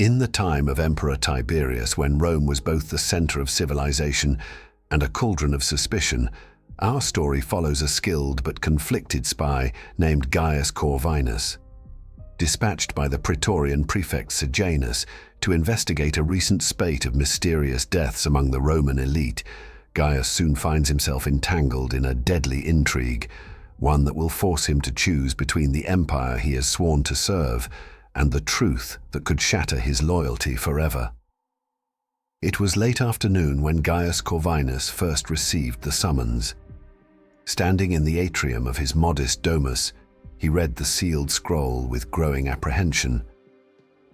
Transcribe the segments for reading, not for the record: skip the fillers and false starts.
In the time of Emperor Tiberius, when Rome was both the center of civilization and a cauldron of suspicion, our story follows a skilled but conflicted spy named Gaius Corvinus. Dispatched by the Praetorian prefect Sejanus to investigate a recent spate of mysterious deaths among the Roman elite, Gaius soon finds himself entangled in a deadly intrigue, one that will force him to choose between the empire he has sworn to serve and the truth that could shatter his loyalty forever. It was late afternoon when Gaius Corvinus first received the summons. Standing in the atrium of his modest domus, he read the sealed scroll with growing apprehension.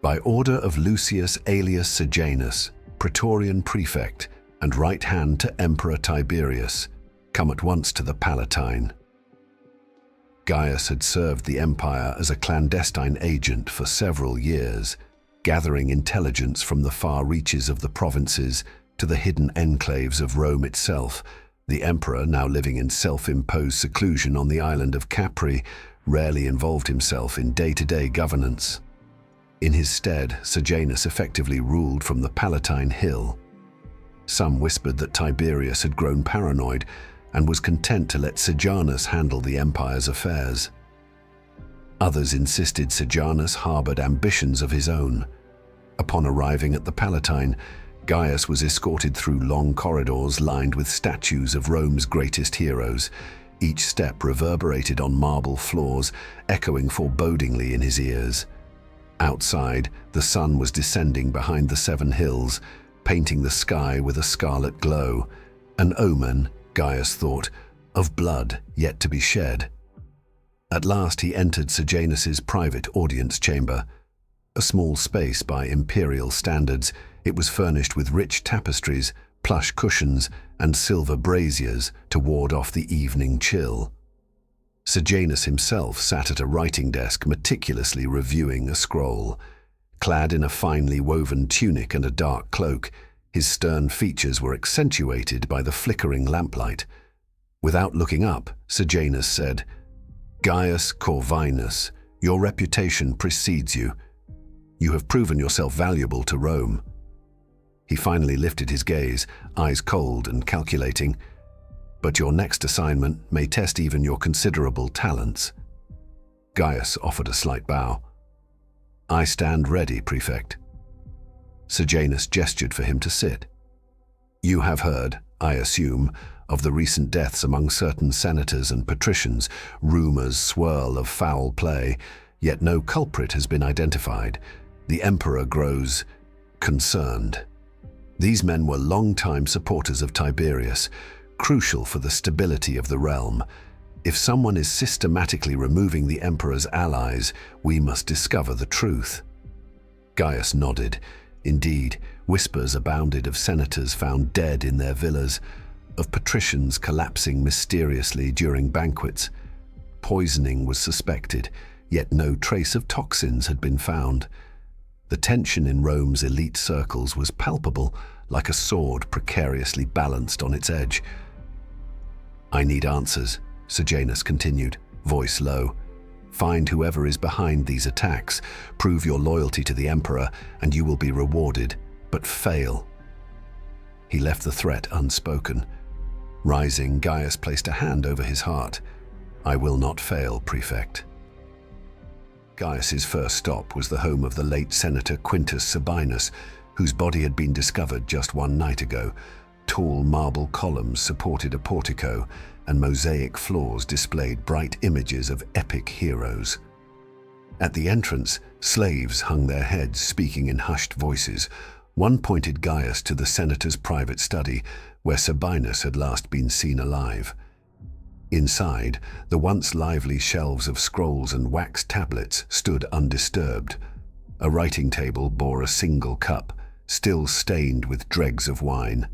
By order of Lucius Aelius Sejanus, Praetorian prefect and right hand to Emperor Tiberius, come at once to the Palatine. Gaius had served the empire as a clandestine agent for several years, gathering intelligence from the far reaches of the provinces to the hidden enclaves of Rome itself. The emperor, now living in self-imposed seclusion on the island of Capri, rarely involved himself in day-to-day governance. In his stead, Sejanus effectively ruled from the Palatine Hill. Some whispered that Tiberius had grown paranoid and was content to let Sejanus handle the empire's affairs. Others insisted Sejanus harbored ambitions of his own. Upon arriving at the Palatine, Gaius was escorted through long corridors lined with statues of Rome's greatest heroes. Each step reverberated on marble floors, echoing forebodingly in his ears. Outside, the sun was descending behind the 7 hills, painting the sky with a scarlet glow, an omen, Gaius thought, of blood yet to be shed. At last he entered Sejanus's private audience chamber. A small space by imperial standards, it was furnished with rich tapestries, plush cushions, and silver braziers to ward off the evening chill. Sejanus himself sat at a writing desk meticulously reviewing a scroll. Clad in a finely woven tunic and a dark cloak, his stern features were accentuated by the flickering lamplight. Without looking up, Sejanus said, "Gaius Corvinus, your reputation precedes you. You have proven yourself valuable to Rome." He finally lifted his gaze, eyes cold and calculating. "But your next assignment may test even your considerable talents." Gaius offered a slight bow. "I stand ready, Prefect." Sejanus gestured for him to sit. "You have heard, I assume, of the recent deaths among certain senators and patricians. Rumors swirl of foul play, yet no culprit has been identified. The emperor grows concerned. These men were long-time supporters of Tiberius, crucial for the stability of the realm. If someone is systematically removing the emperor's allies, we must discover the truth." Gaius nodded. Indeed, whispers abounded of senators found dead in their villas, of patricians collapsing mysteriously during banquets. Poisoning was suspected, yet no trace of toxins had been found. The tension in Rome's elite circles was palpable, like a sword precariously balanced on its edge. "I need answers," Sejanus continued, voice low. "Find whoever is behind these attacks, prove your loyalty to the emperor, and you will be rewarded, but fail." He left the threat unspoken. Rising, Gaius placed a hand over his heart. "I will not fail, Prefect." Gaius's first stop was the home of the late Senator Quintus Sabinus, whose body had been discovered just one night ago. Tall marble columns supported a portico, and mosaic floors displayed bright images of epic heroes. At the entrance, slaves hung their heads, speaking in hushed voices. One pointed Gaius to the senator's private study, where Sabinus had last been seen alive. Inside, the once lively shelves of scrolls and wax tablets stood undisturbed. A writing table bore a single cup, still stained with dregs of wine.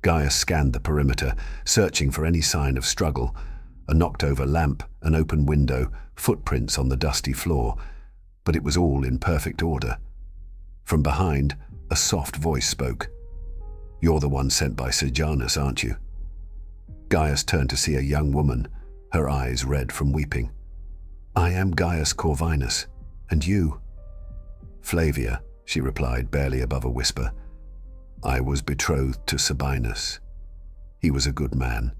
Gaius scanned the perimeter, searching for any sign of struggle. A knocked-over lamp, an open window, footprints on the dusty floor. But it was all in perfect order. From behind, a soft voice spoke. "You're the one sent by Sejanus, aren't you?" Gaius turned to see a young woman, her eyes red from weeping. "I am Gaius Corvinus. And you?" "Flavia," she replied, barely above a whisper. "I was betrothed to Sabinus. He was a good man."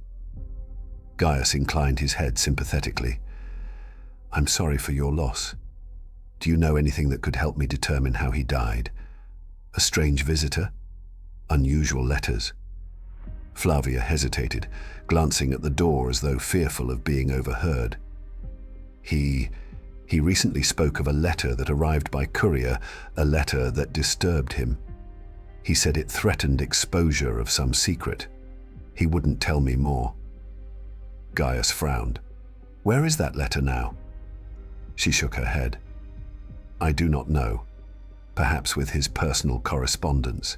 Gaius inclined his head sympathetically. "I'm sorry for your loss. Do you know anything that could help me determine how he died? A strange visitor? Unusual letters?" Flavia hesitated, glancing at the door as though fearful of being overheard. He recently spoke of a letter that arrived by courier, a letter that disturbed him. He said it threatened exposure of some secret. He wouldn't tell me more." Gaius frowned. "Where is that letter now?" She shook her head. "I do not know. Perhaps with his personal correspondence."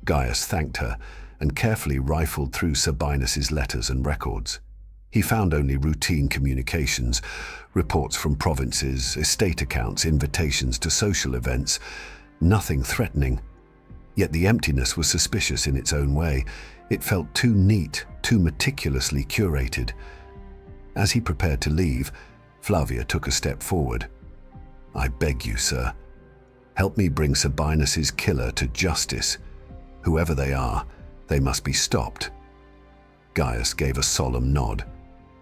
Gaius thanked her and carefully rifled through Sabinus's letters and records. He found only routine communications, reports from provinces, estate accounts, invitations to social events, nothing threatening. Yet the emptiness was suspicious in its own way. It felt too neat, too meticulously curated. As he prepared to leave, Flavia took a step forward. "I beg you, sir, help me bring Sabinus's killer to justice. Whoever they are, they must be stopped." Gaius gave a solemn nod.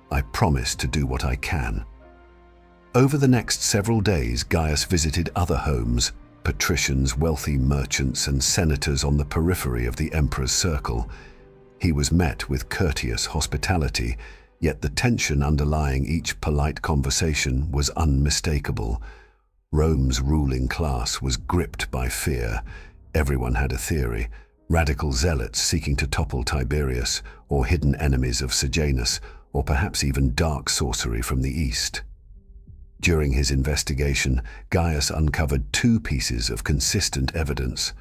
"I promise to do what I can." Over the next several days, Gaius visited other homes, patricians, wealthy merchants, and senators on the periphery of the emperor's circle. He was met with courteous hospitality, yet the tension underlying each polite conversation was unmistakable. Rome's ruling class was gripped by fear. Everyone had a theory. Radical zealots seeking to topple Tiberius, or hidden enemies of Sejanus, or perhaps even dark sorcery from the east. During his investigation, Gaius uncovered two pieces of consistent evidence.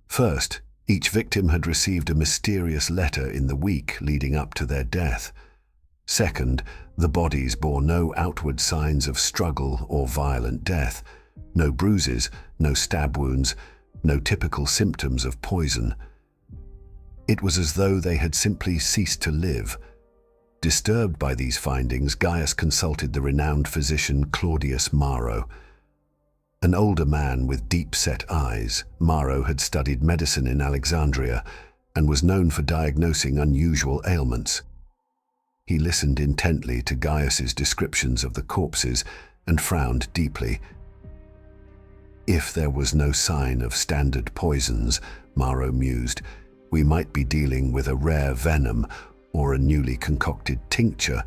First, each victim had received a mysterious letter in the week leading up to their death. Second, the bodies bore no outward signs of struggle or violent death. No bruises, no stab wounds, no typical symptoms of poison. It was as though they had simply ceased to live. Disturbed by these findings, Gaius consulted the renowned physician Claudius Maro. An older man with deep-set eyes, Maro had studied medicine in Alexandria and was known for diagnosing unusual ailments. He listened intently to Gaius's descriptions of the corpses and frowned deeply. If there was no sign of standard poisons, Maro mused, we might be dealing with a rare venom or a newly concocted tincture,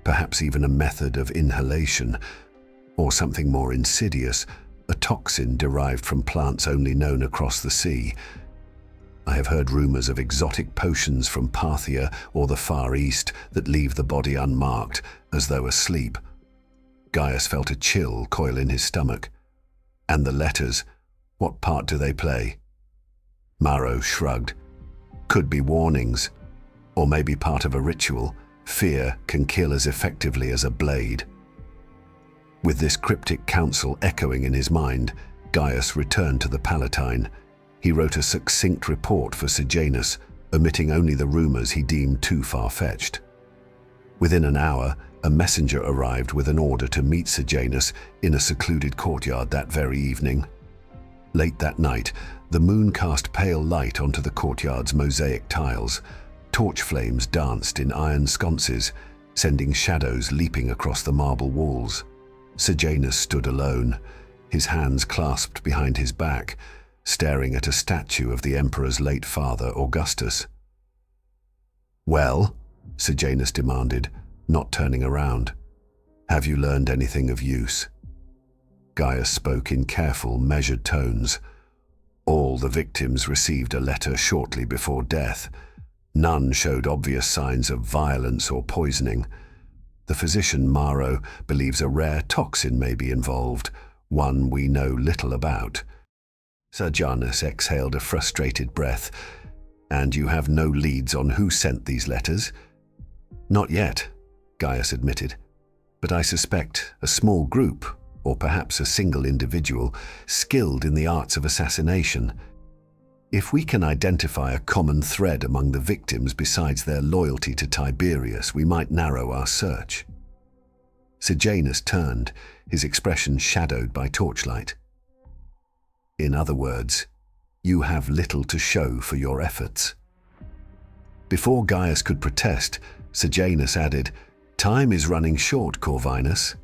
perhaps even a method of inhalation, or something more insidious, a toxin derived from plants only known across the sea. I have heard rumors of exotic potions from Parthia or the Far East that leave the body unmarked, as though asleep. Gaius felt a chill coil in his stomach. And the letters, what part do they play? Maro shrugged. Could be warnings, or maybe part of a ritual. Fear can kill as effectively as a blade. With this cryptic counsel echoing in his mind, Gaius returned to the Palatine. He wrote a succinct report for Sejanus, omitting only the rumors he deemed too far-fetched. Within an hour, a messenger arrived with an order to meet Sejanus in a secluded courtyard that very evening. Late that night, the moon cast pale light onto the courtyard's mosaic tiles. Torch flames danced in iron sconces, sending shadows leaping across the marble walls. Sejanus stood alone, his hands clasped behind his back, staring at a statue of the emperor's late father, Augustus. "Well?" Sejanus demanded, not turning around. "Have you learned anything of use?" Gaius spoke in careful, measured tones. All the victims received a letter shortly before death. None showed obvious signs of violence or poisoning. The physician Maro believes a rare toxin may be involved, one we know little about. Sejanus exhaled a frustrated breath. "And you have no leads on who sent these letters?" "Not yet," Gaius admitted, "but I suspect a small group, or perhaps a single individual, skilled in the arts of assassination. If we can identify a common thread among the victims besides their loyalty to Tiberius, we might narrow our search." Sejanus turned, his expression shadowed by torchlight. In other words, you have little to show for your efforts. Before Gaius could protest, Sejanus added, "Time is running short, Corvinus."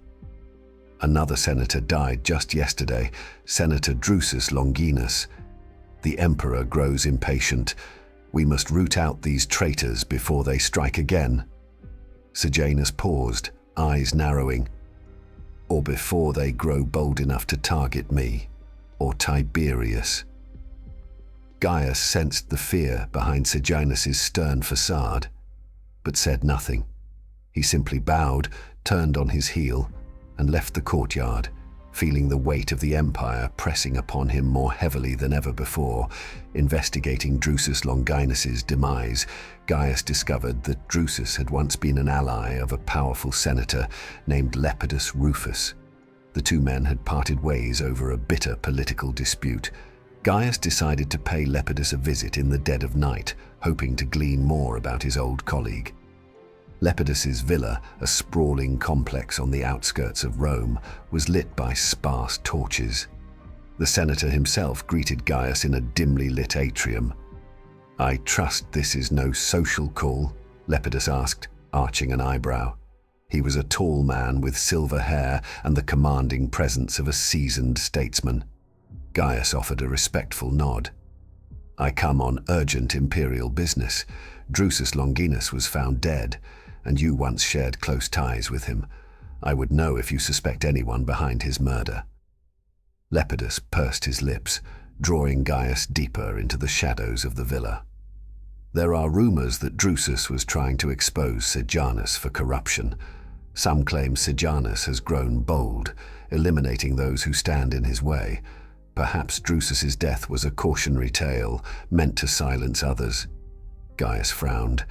Another senator died just yesterday, Senator Drusus Longinus. The emperor grows impatient. We must root out these traitors before they strike again. Sejanus paused, eyes narrowing. Or before they grow bold enough to target me, or Tiberius. Gaius sensed the fear behind Sejanus's stern facade, but said nothing. He simply bowed, turned on his heel, and left the courtyard, feeling the weight of the empire pressing upon him more heavily than ever before. Investigating Drusus Longinus's demise, Gaius discovered that Drusus had once been an ally of a powerful senator named Lepidus Rufus. The two men had parted ways over a bitter political dispute. Gaius decided to pay Lepidus a visit in the dead of night, hoping to glean more about his old colleague. Lepidus's villa, a sprawling complex on the outskirts of Rome, was lit by sparse torches. The senator himself greeted Gaius in a dimly lit atrium. "I trust this is no social call?" Lepidus asked, arching an eyebrow. He was a tall man with silver hair and the commanding presence of a seasoned statesman. Gaius offered a respectful nod. "I come on urgent imperial business. Drusus Longinus was found dead, and you once shared close ties with him. I would know if you suspect anyone behind his murder." Lepidus pursed his lips, drawing Gaius deeper into the shadows of the villa. "There are rumors that Drusus was trying to expose Sejanus for corruption. Some claim Sejanus has grown bold, eliminating those who stand in his way. Perhaps Drusus's death was a cautionary tale, meant to silence others." Gaius frowned.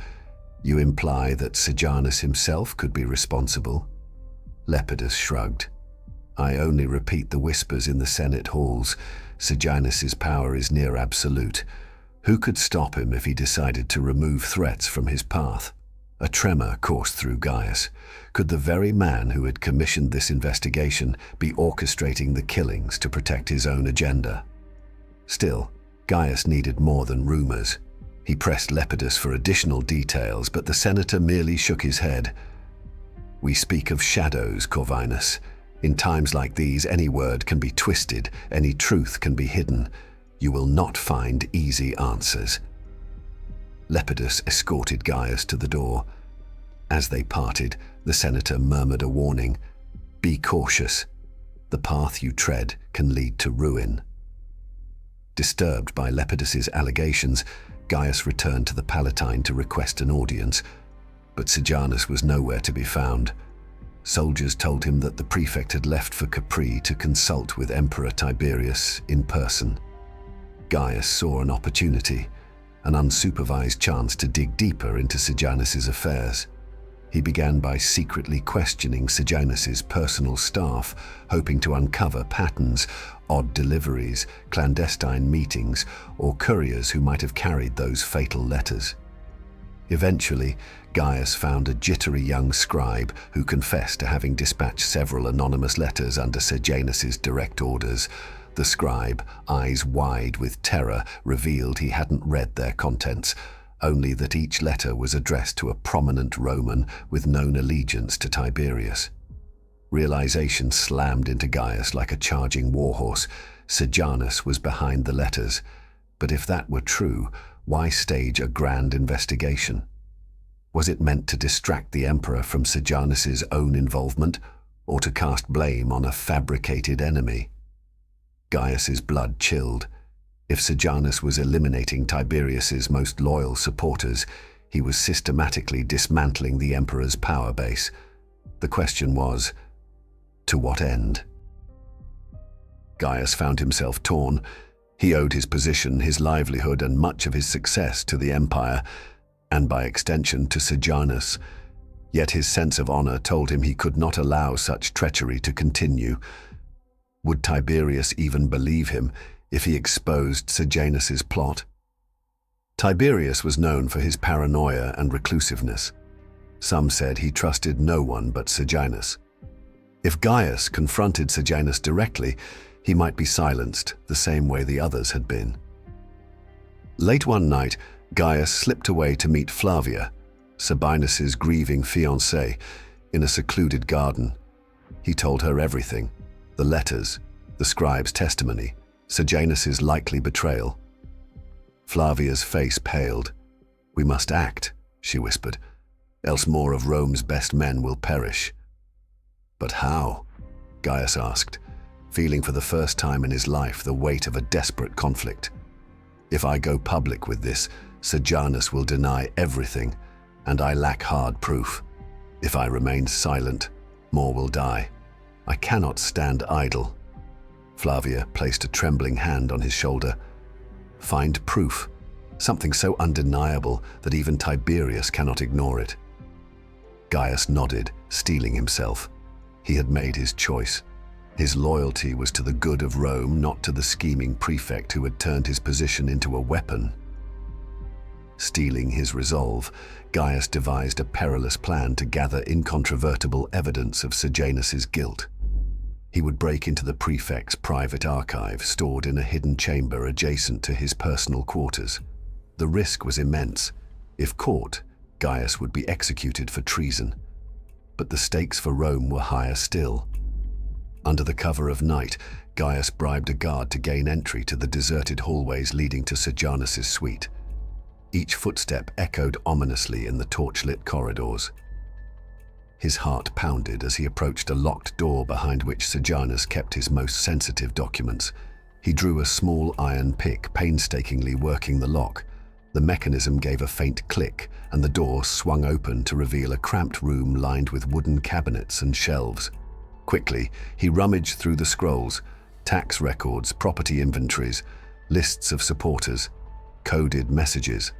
"You imply that Sejanus himself could be responsible?" Lepidus shrugged. "I only repeat the whispers in the Senate halls. Sejanus's power is near absolute. Who could stop him if he decided to remove threats from his path?" A tremor coursed through Gaius. Could the very man who had commissioned this investigation be orchestrating the killings to protect his own agenda? Still, Gaius needed more than rumors. He pressed Lepidus for additional details, but the senator merely shook his head. "We speak of shadows, Corvinus. In times like these, any word can be twisted, any truth can be hidden. You will not find easy answers." Lepidus escorted Gaius to the door. As they parted, the senator murmured a warning. "Be cautious. The path you tread can lead to ruin." Disturbed by Lepidus's allegations, Gaius returned to the Palatine to request an audience, but Sejanus was nowhere to be found. Soldiers told him that the prefect had left for Capri to consult with Emperor Tiberius in person. Gaius saw an opportunity, an unsupervised chance to dig deeper into Sejanus's affairs. He began by secretly questioning Sejanus's personal staff, hoping to uncover patterns, odd deliveries, clandestine meetings, or couriers who might have carried those fatal letters. Eventually, Gaius found a jittery young scribe who confessed to having dispatched several anonymous letters under Sejanus's direct orders. The scribe, eyes wide with terror, revealed he hadn't read their contents, only that each letter was addressed to a prominent Roman with known allegiance to Tiberius. Realization slammed into Gaius like a charging warhorse. Sejanus was behind the letters. But if that were true, why stage a grand investigation? Was it meant to distract the emperor from Sejanus's own involvement, or to cast blame on a fabricated enemy? Gaius's blood chilled. If Sejanus was eliminating Tiberius's most loyal supporters, he was systematically dismantling the emperor's power base. The question was, to what end? Gaius found himself torn. He owed his position, his livelihood, and much of his success to the empire, and by extension to Sejanus. Yet his sense of honor told him he could not allow such treachery to continue. Would Tiberius even believe him if he exposed Sejanus's plot? Tiberius was known for his paranoia and reclusiveness. Some said he trusted no one but Sejanus. If Gaius confronted Sejanus directly, He might be silenced the same way the others had been. Late one night, Gaius slipped away to meet Flavia, Sabinus's grieving fiancée, in a secluded garden. He told her everything: the letters, the scribe's testimony, Sejanus's likely betrayal. Flavia's face paled. "We must act," she whispered, "else more of Rome's best men will perish." "But how?" Gaius asked, feeling for the first time in his life the weight of a desperate conflict. "If I go public with this, Sejanus will deny everything, and I lack hard proof. If I remain silent, more will die. I cannot stand idle." Flavia placed a trembling hand on his shoulder. "Find proof, something so undeniable that even Tiberius cannot ignore it." Gaius nodded, steeling himself. He had made his choice. His loyalty was to the good of Rome, not to the scheming prefect who had turned his position into a weapon. Steeling his resolve, Gaius devised a perilous plan to gather incontrovertible evidence of Sejanus's guilt. He would break into the prefect's private archive, stored in a hidden chamber adjacent to his personal quarters. The risk was immense. If caught, Gaius would be executed for treason. But the stakes for Rome were higher still. Under the cover of night, Gaius bribed a guard to gain entry to the deserted hallways leading to Sejanus's suite. Each footstep echoed ominously in the torchlit corridors. His heart pounded as he approached a locked door behind which Sejanus kept his most sensitive documents. He drew a small iron pick, painstakingly working the lock. The mechanism gave a faint click, and the door swung open to reveal a cramped room lined with wooden cabinets and shelves. Quickly, he rummaged through the scrolls: tax records, property inventories, lists of supporters, coded messages.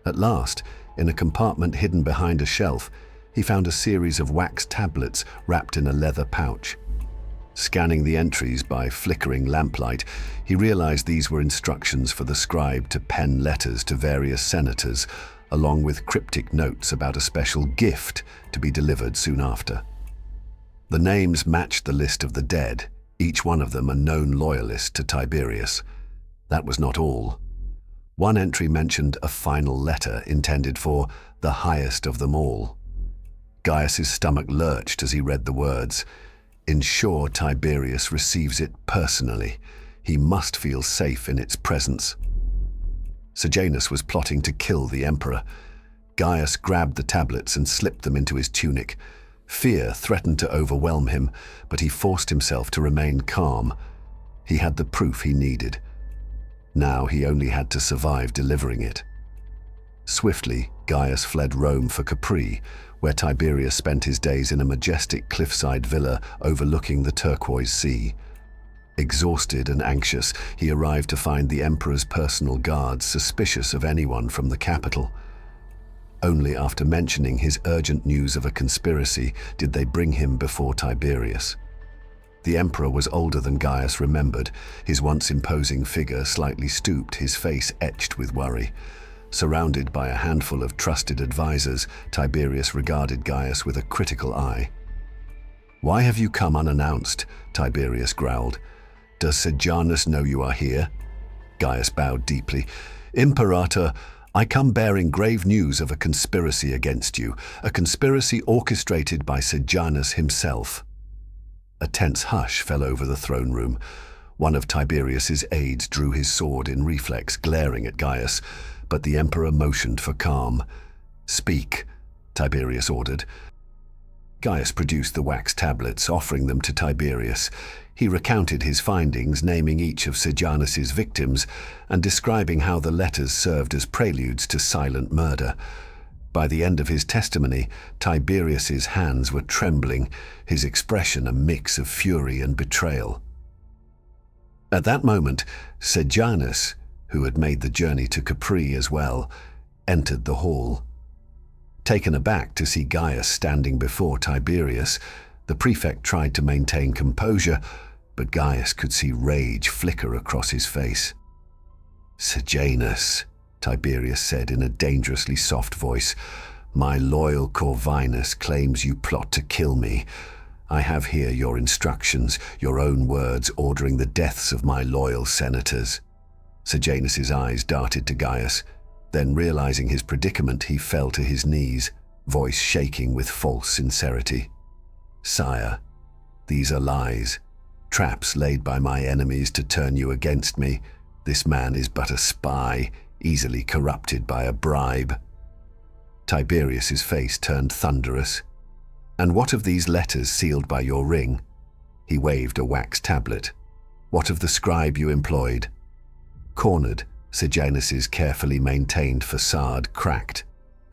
At last, in a compartment hidden behind a shelf, he found a series of wax tablets wrapped in a leather pouch. Scanning the entries by flickering lamplight, he realized these were instructions for the scribe to pen letters to various senators, along with cryptic notes about a special gift to be delivered soon after. The names matched the list of the dead, each one of them a known loyalist to Tiberius. That was not all. One entry mentioned a final letter intended for the highest of them all. Gaius's stomach lurched as he read the words. "Ensure Tiberius receives it personally. He must feel safe in its presence." Sejanus was plotting to kill the emperor. Gaius grabbed the tablets and slipped them into his tunic. Fear threatened to overwhelm him, but he forced himself to remain calm. He had the proof he needed. Now he only had to survive delivering it. Swiftly, Gaius fled Rome for Capri, where Tiberius spent his days in a majestic cliffside villa overlooking the turquoise sea. Exhausted and anxious, he arrived to find the emperor's personal guards suspicious of anyone from the capital. Only after mentioning his urgent news of a conspiracy did they bring him before Tiberius. The emperor was older than Gaius remembered, his once imposing figure slightly stooped, his face etched with worry. Surrounded by a handful of trusted advisors, Tiberius regarded Gaius with a critical eye. "Why have you come unannounced?" Tiberius growled. "Does Sejanus know you are here?" Gaius bowed deeply. "Imperator, I come bearing grave news of a conspiracy against you, a conspiracy orchestrated by Sejanus himself." A tense hush fell over the throne room. One of Tiberius's aides drew his sword in reflex, glaring at Gaius, but the emperor motioned for calm. "Speak," Tiberius ordered. Gaius produced the wax tablets, offering them to Tiberius. He recounted his findings, naming each of Sejanus's victims and describing how the letters served as preludes to silent murder. By the end of his testimony, Tiberius's hands were trembling, his expression a mix of fury and betrayal. At that moment, Sejanus, who had made the journey to Capri as well, entered the hall. Taken aback to see Gaius standing before Tiberius, the prefect tried to maintain composure, but Gaius could see rage flicker across his face. "Sejanus," Tiberius said in a dangerously soft voice, "my loyal Corvinus claims you plot to kill me. I have here your instructions, your own words ordering the deaths of my loyal senators." Sejanus's eyes darted to Gaius. Then, realizing his predicament, he fell to his knees, voice shaking with false sincerity. "Sire, these are lies, traps laid by my enemies to turn you against me. This man is but a spy, easily corrupted by a bribe." Tiberius's face turned thunderous. "And what of these letters sealed by your ring?" He waved a wax tablet. "What of the scribe you employed?" Cornered, Sejanus's carefully maintained facade cracked.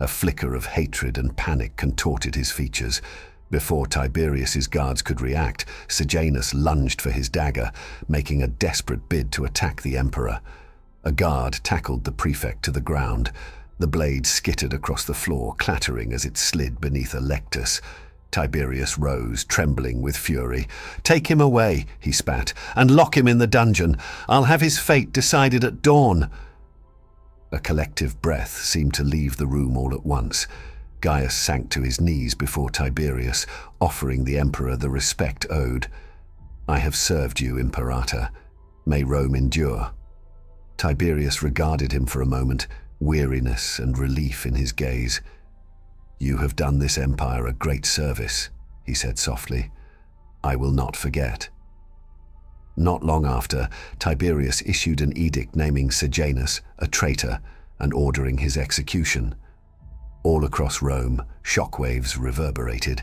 A flicker of hatred and panic contorted his features. Before Tiberius's guards could react, Sejanus lunged for his dagger, making a desperate bid to attack the emperor. A guard tackled the prefect to the ground. The blade skittered across the floor, clattering as it slid beneath a lectus. Tiberius rose, trembling with fury. "Take him away," he spat, "and lock him in the dungeon. I'll have his fate decided at dawn." A collective breath seemed to leave the room all at once. Gaius sank to his knees before Tiberius, offering the emperor the respect owed. "I have served you, Imperator. May Rome endure." Tiberius regarded him for a moment, weariness and relief in his gaze. "You have done this empire a great service," he said softly. "I will not forget." Not long after, Tiberius issued an edict naming Sejanus a traitor and ordering his execution. All across Rome, shockwaves reverberated.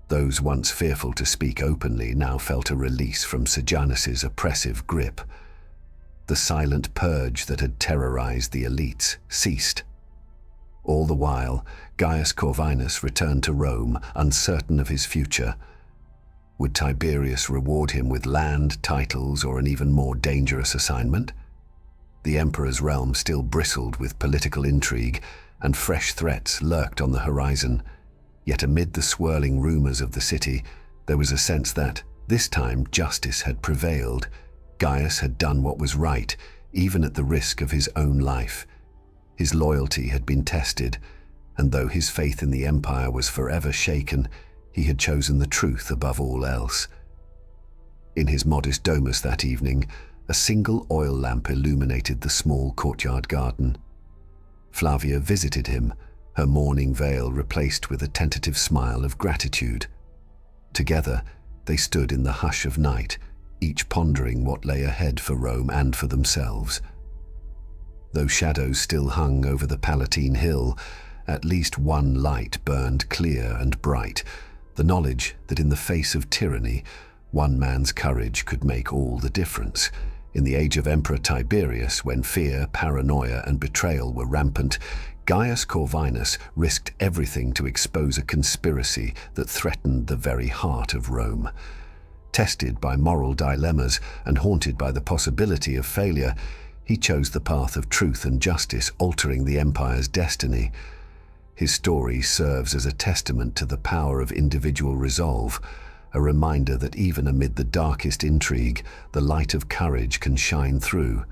Those once fearful to speak openly now felt a release from Sejanus's oppressive grip. The silent purge that had terrorized the elites ceased. All the while, Gaius Corvinus returned to Rome, uncertain of his future. Would Tiberius reward him with land, titles, or an even more dangerous assignment? The emperor's realm still bristled with political intrigue, and fresh threats lurked on the horizon. Yet amid the swirling rumors of the city, there was a sense that, this time, justice had prevailed. Gaius had done what was right, even at the risk of his own life. His loyalty had been tested, and though his faith in the empire was forever shaken, he had chosen the truth above all else. In his modest domus that evening, a single oil lamp illuminated the small courtyard garden. Flavia visited him, her mourning veil replaced with a tentative smile of gratitude. Together, they stood in the hush of night, each pondering what lay ahead for Rome and for themselves. Though shadows still hung over the Palatine Hill, at least one light burned clear and bright, the knowledge that in the face of tyranny, one man's courage could make all the difference. In the age of Emperor Tiberius, when fear, paranoia, and betrayal were rampant, Gaius Corvinus risked everything to expose a conspiracy that threatened the very heart of Rome. Tested by moral dilemmas and haunted by the possibility of failure, he chose the path of truth and justice, altering the empire's destiny. His story serves as a testament to the power of individual resolve, a reminder that even amid the darkest intrigue, the light of courage can shine through.